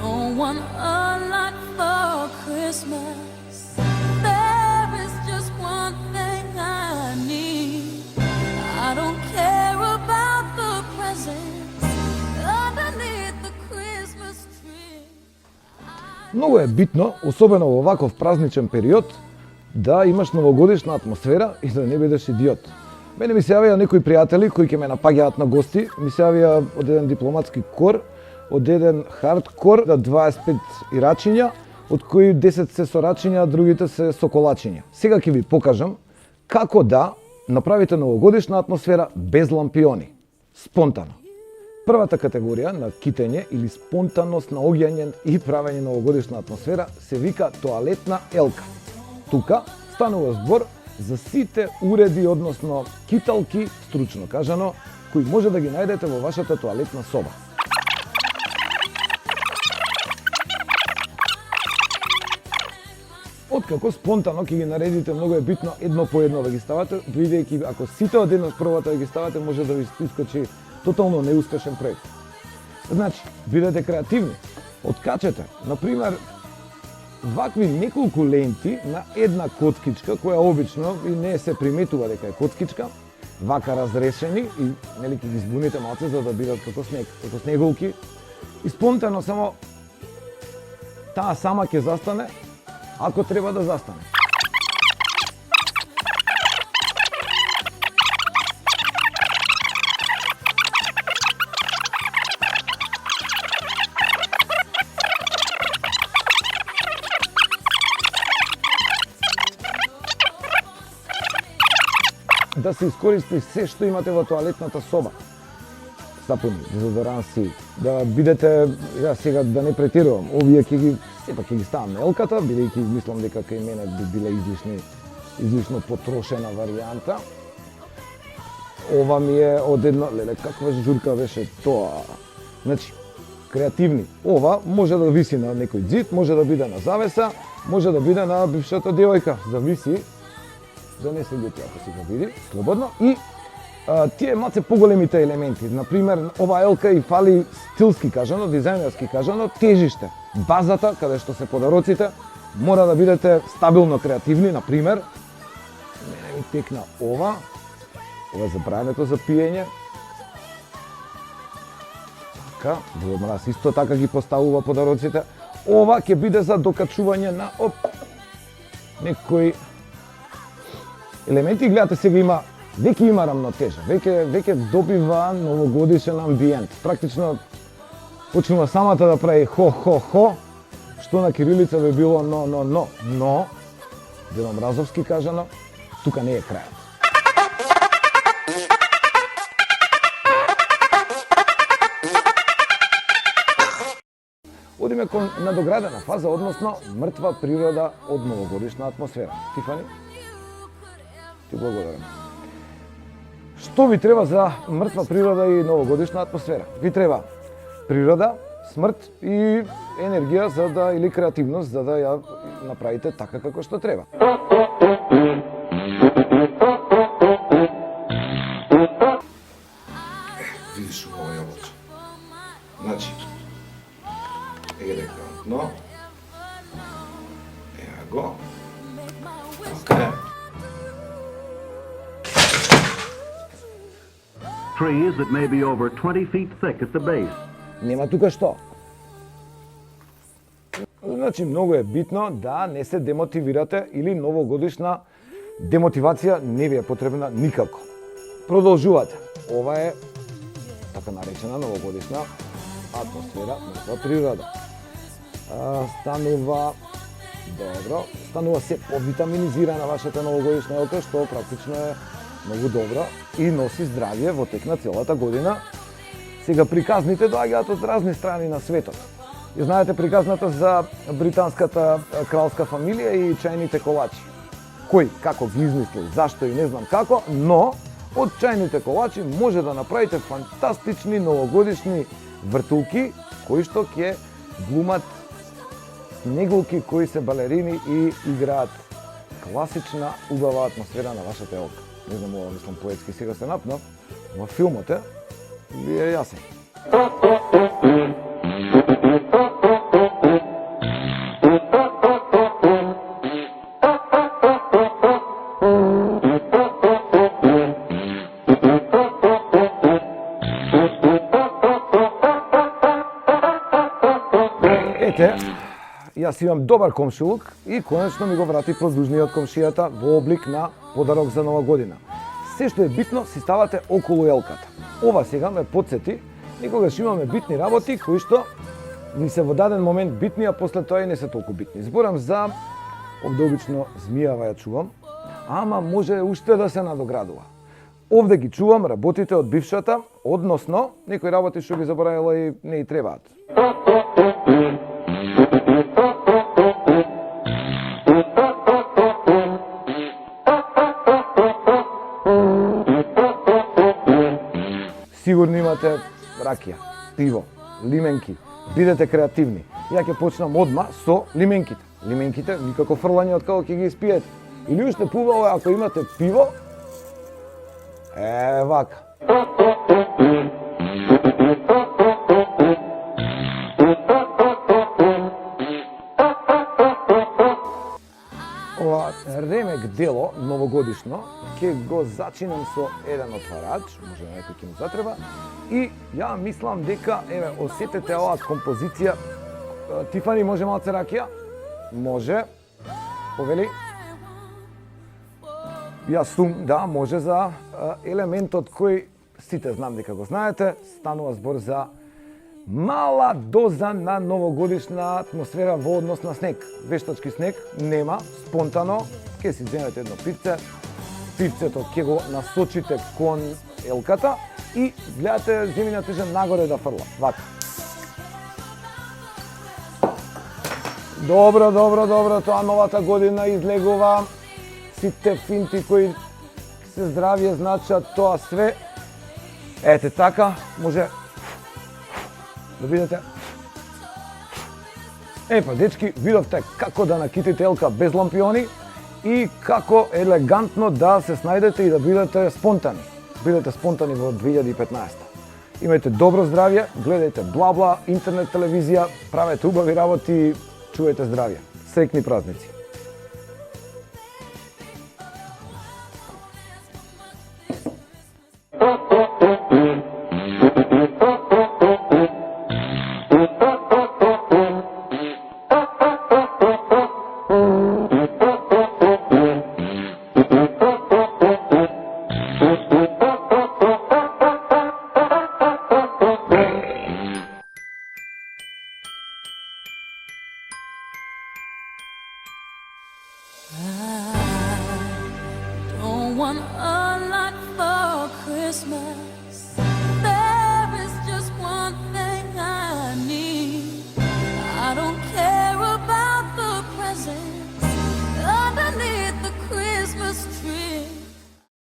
Don't want a lot for Christmas. There is just one thing I need. I don't care about the presents underneath the Christmas tree. Многу е битно, особено во ваков празничен период, да имаш новогодишна атмосфера и да не бидеш идиот. Мене ми се јавија некои пријатели кои ќе ме напаѓаат на гости, ми се јавија од еден дипломатски кор, од еден хардкор, 25 ирачиња, од кои 10 се сорачиња, а другите се соколачиња. Сега ќе ви покажам како да направите новогодишна атмосфера без лампиони, спонтано. Првата категорија на китење или спонтанност на оѓање и правење новогодишна атмосфера се вика тоалетна елка. Тука станува збор за сите уреди, односно киталки, стручно кажано, кои може да ги најдете во вашата тоалетна соба. Откако спонтано ќе ги наредите, многу е битно едно по едно да ги ставате, бидејќи ако сите одеднаш пробате да ги ставате, може да ви искочи тотално неуспешен проект. Значи, бидете креативни, откачете, например, вакви неколку ленти на една коцкичка, која обично и не се приметува дека е коцкичка, вака разрешени и нели ќе ги збуните малце за да бидат како снег, како снеголки. И спонтано само таа сама ќе застане, ако треба да застане. Да се искористи се што имате во тоалетната соба. Сапуни, дезодоранси, да бидете, сега да не претерувам, овие ќе ги, сепак ќе ги ставам на елката, бидејќи мислам дека кај мене би биле излишно потрошена варијанта. Ова ми е од една, леле, каква журка беше тоа. Значи, креативни. Ова може да виси на некој ѕид, може да биде на завеса, може да биде на бившата девојка, зависи. Да не се љути ако си го види, слободно. И тие малце поголемите елементи. Например, ова елка и фали стилски кажано, дизајнерски кажано, тежиште. Базата, каде што се подароците, мора да бидете стабилно креативни. Например, мене ми текна ова е забрането за пиење. Така, Мраз исто така ги поставува подароците. Ова ќе биде за докачување на некои елементи. Гледате, сега веќе има рамнотежа, веќе добива новогодишен амбиент. Практично почнува самата да прави хо-хо-хо, што на кирилица би било но, Дедо Мразовски кажано, тука не е крајот. Одиме кон надоградена фаза, односно мртва природа од новогодишна атмосфера. Тифани? Ти благодарам. Што ви треба за мртва природа и новогодишна атмосфера? Ви треба природа, смрт и енергија или креативност за да ја направите така како што треба. Видиш ова јаболче. Значи, елегантно. Еа го. Така. Trees that may be over 20 feet thick at the base. Нема тука што. Значи, многу е битно да не се демотивирате или новогодишна демотивација не ви е потребна никако. Продолжувате. Ова е така наречена новогодишна атмосфера, мртва природа. Станува се повитаминизирана вашата новогодишна елка, што практично е многу добро и носи здравје во тек на целата година. Сега приказните доаѓаат од разни страни на светот. И знаете приказната за британската кралска фамилија и чајните колачи. Кој, како ги измислил, зашто и не знам како, но од чајните колачи може да направите фантастични новогодишни вртулки, кои што ќе глумат снеголки кои се балерини и играат класична убава атмосфера на вашата елка. Не знам, ова мислам поетски сега се напнав, во филмот ви е јасен. Ете, јас имам добар комшилук и конечно ми го врати продужниот комшијата во облик на подарок за нова година. Се што е битно си ставате околу елката. Ова сега ме потсети, никогаш имаме битни работи кои што ни се во даден момент битни, а после тоа и не се толку битни. Зборам за, овде обично змијава ја чувам, ама може уште да се надоградува. Овде ги чувам работите од бившата, односно некои работи што ги заборавила и не и требаат. Сигурно имате ракија, пиво, лименки. Бидете креативни. Ја ќе почнам одма со лименките. Лименките никако фрлање од како ќе ги испиете. Или уште пубаво е ако имате пиво, вака. Ова ремек дело новогодишно ќе го зачинам со еден отварач, може некој ќе му затреба, и ја мислам дека, еве, осетете оваа композиција. Тифани, може малце ракија? Може. Повели? Јас сум, да, може за елементот кој сите знам дека го знаете, станува збор за мала доза на новогодишна атмосфера во однос на снег. Вештачки снег нема, спонтано, ќе си земете едно пивце, пивцето ќе го насочите кон елката и гледате земјина тежа нагоре да фрла, вака. Добро, тоа новата година излегува, сите финти кои се здравје значат тоа све. Ете така, може да видите. Епа, дечки, видовте како да накитите елка без лампиони и како елегантно да се снајдете и да бидете спонтани. Бидете спонтани во 2015. Имајте добро здравје, гледајте бла-бла, интернет телевизија, правете убави работи и чувајте здравје. Среќни празници! I don't want a lot for Christmas.